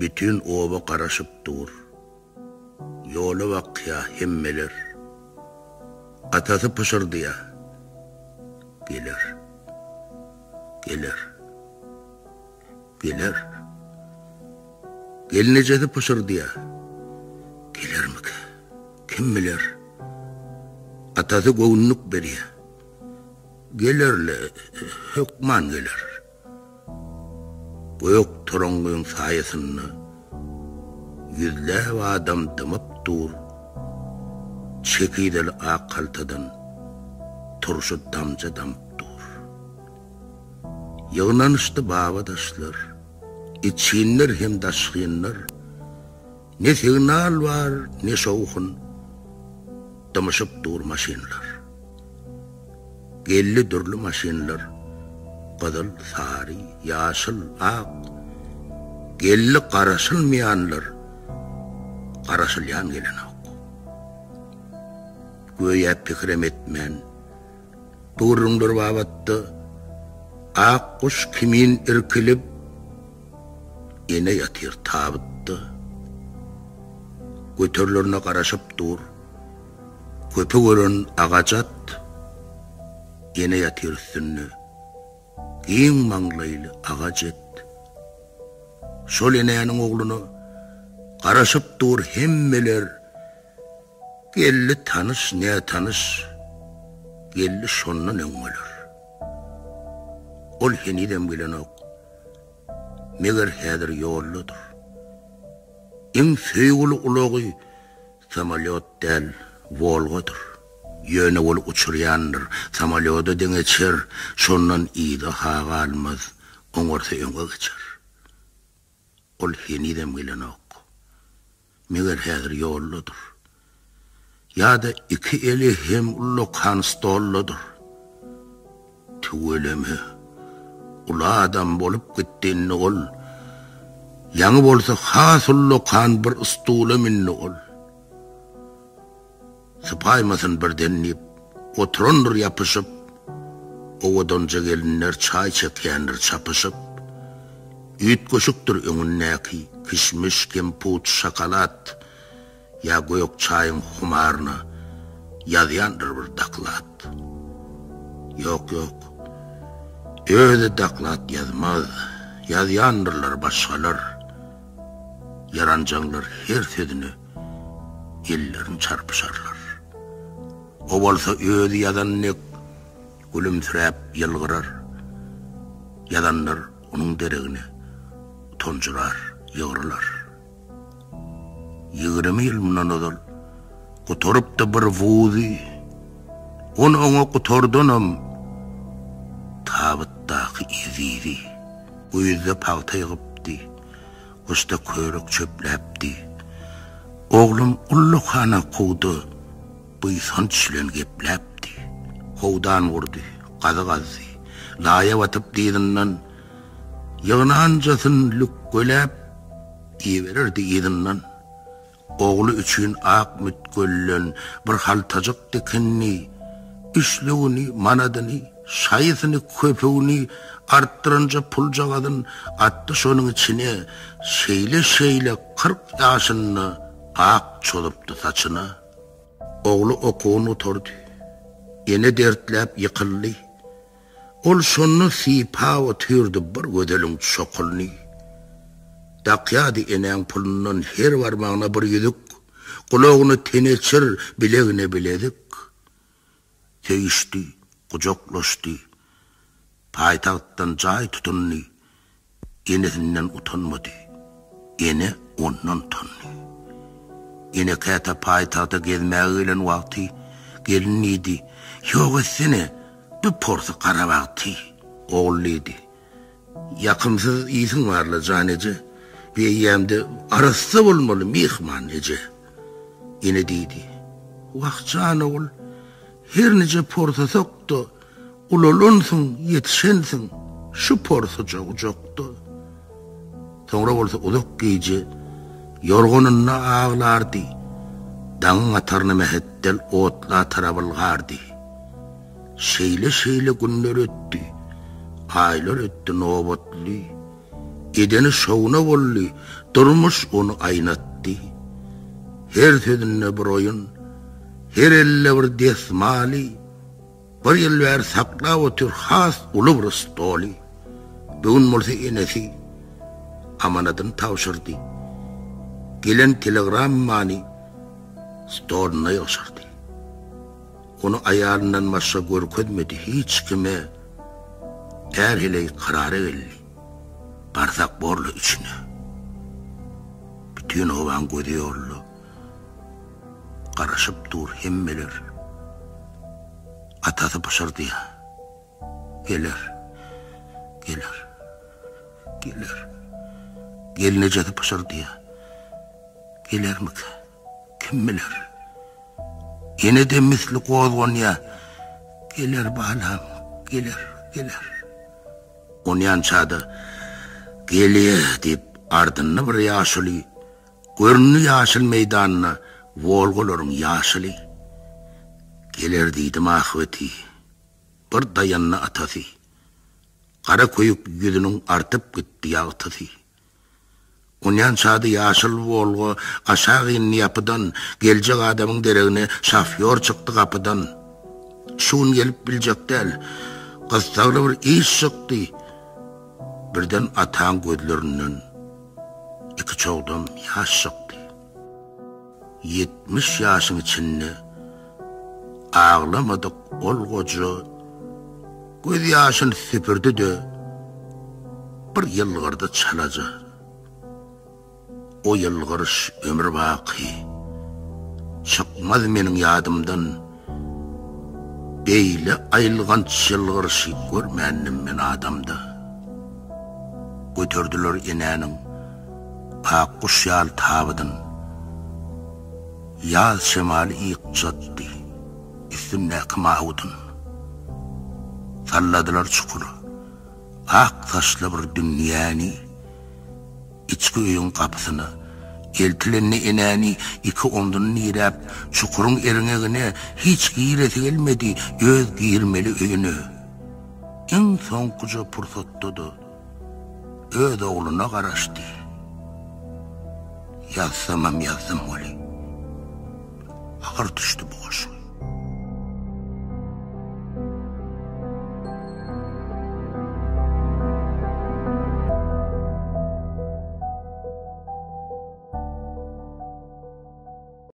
Bütün oba karışıp dur. Yolu vakya hemmeler. Atası pışırdı ya. Gelir. Gelinecedi pışırdı ya. Gelir mi ki? Kim bilir? Atası goğunluk beriye. Gelirle, hükman gelir. Büyük turungun sayesini yüzlerce adam dımıp dur. Çekidel akaltadan turşu damca damıp dur. Yığınanıştı babadaşlar, içinler hem daşkınlar. Ne signal var, ne soğukun, dımışıp dur maşinler. Gelli dürlü maşinler, qızıl, sarı, yaşıl, ak. Gelli qarasılmayanlar, qarasılyan gelen ok. Göğe pikrem etmen, durumlar babattı, ak kuş kimin irkilip, ene yatır tabıttı. Götürlerine qarasıp dur, köpü görün ağacat, ene yatır üstünü, giyin manglaylı ağacet. Şol eneyanın oğlunu qarasıp dur hemmeler, gelli tanış ne tanış, gelli şonun öngölür. Ol henidem gelen ok, meğer hedir yolludur. En feygulu uluğu samalyot del Volgodur. Yöne ol uçuryandır, samalyotu deneçer, şonun iyide hağa almaz, oңorsa öňe geçer. Ol henidem gelen ok, meğer hedir yolludur. Ya da iki eli hem ullu kanstolludur. Tüveleme, ula adam bolup gittiğini ol, yanı bolsa has ullu kan bir ıstule minni ol. Sıpaymasın bir denleyip, oturundur yapışıp, oğudonca gelinler çay çekenler çapışıp, üyt koşuktur öňündäki kişmiş, kemput, şakalat, ya goýok çayın humarına ýazýandyr bir daklat. Yok, öýde daklat ýazmaz, ýazýandyrlar başgalar. Yaranjaňlar her sözüni ellerini çarpışarlar. O bolsa öýde ýazanlyk gülümsiräp ýylgyrar. Ýazanlar onuň deregine tonjurar, ýygrylar. 20 yıl mundan odal, kutorup da bir vuzi, ona kutordunum, tabıttaki izidi, uyuzda pağta yığıpdi, usta köyrük çöpläpdi. Oğlum ullukhana kuğdu, bu insan çilen gepläpdi. Kovdan vurdu, qazı, laya vatıp diyidinden, yığınancasın lük göläp, iyiverirdi iyidinden. Oğlu üçün ak mütköllen bir haltacık dikinni, işlüğünü, manadını, şayısını, köpüğünü arttırınca pulcagadın attı şonun içine şeyle 40 yaşını ak çoluptu saçına. Oğlu okuğunu oturdu, yine dertlep yıkıldı. Ol şonu sipa otürdü bir gödelin çokulni. Dakyadi eneň pulundan her barmağına bir yüzük, kulağını teneçir, bileğine biledik. Teyişti, kucaklaştı, paytahttan cay tutunni, enesinden utanmadı, ene ondan tanni. Ene kata paytahta gezmeğiyle vakti gelinniydi, yok etsene bir porsu kara vakti. Oğulluydu, yakımsız iyisin varla caneci. Bir yemde arası olmalı mihman ece. Yine dedi, vakçana ol, her nece porta soktu, ululunsun, yetişensin, şu porta ucaktu. Sonra olsa uzak gece, yorgununna ağlardı, dağın atarını mehettel otla tarabılgardı. Şeyle günler öttü, aylar öttü nobatlı, Edeni şoğuna bolly, durmuş onu aynattı. Her sözünne bir oyun, her elle bir desmali, bir yıl ver sakla otur has ulu bir stoli. Bugün molsa enesi amanatın tavşırdı. Gelen telegram mani stoluna yoşardı. Onu ayarından başka görkezmedi hiç kime. Er hele kararı geldi. Bardak borlu içine. Bütün ovan görüyorlu. Karışıp dur hemmeler. Atası pışırdı ya. Gelir. Gelineceti pışırdı ya. Gelir mi ki? Kim bilir? Yine de misli kozgon ya. Gelir balam. Gelir. Onyan çadı. Geliyor deyip ardını bir yaşılı. Görünü yaşıl meydanına. Volgolorun yaşılı. Gelir deydim ahveti. Bir dayanına atası. Kara koyup yüzünün artıp gitti yağıtası. Onyan çadı yaşıl volgo aşağı inni yapıdan gelecek adamın dereğine şafyor çıktı kapıdan. Şun gelip bilecek değil. Kızsağlı bir iş çıktı. Birden atan gözlerinden iki çoğdum yaş çıktı. 70 yaşın içinde ağlamadık ol koca. Göz yaşını süpürdü de bir yıllarda çalacak. O yılgırış ömür baki. Çıkmaz menin yadımdan. Beyle ayılgan yılgırışı görmendim men adamda. Götürdüler inenin ak kuş yal tabıdın. Yaz şemali ilk cattı. Üstümne kımağudun. Salladılar çukuru. Ak taşlı bir dünyani. İçki uyun kapısını. Eltilenni inani iki omdunu nirap. Çukurun erineğine hiç giyreti gelmedi. Öz giyirmeli öyünü. En son kuca pırsattadı. Öz oğluna karaştı. Yazsamam yazdım oli. Ağır düştü boğuşum.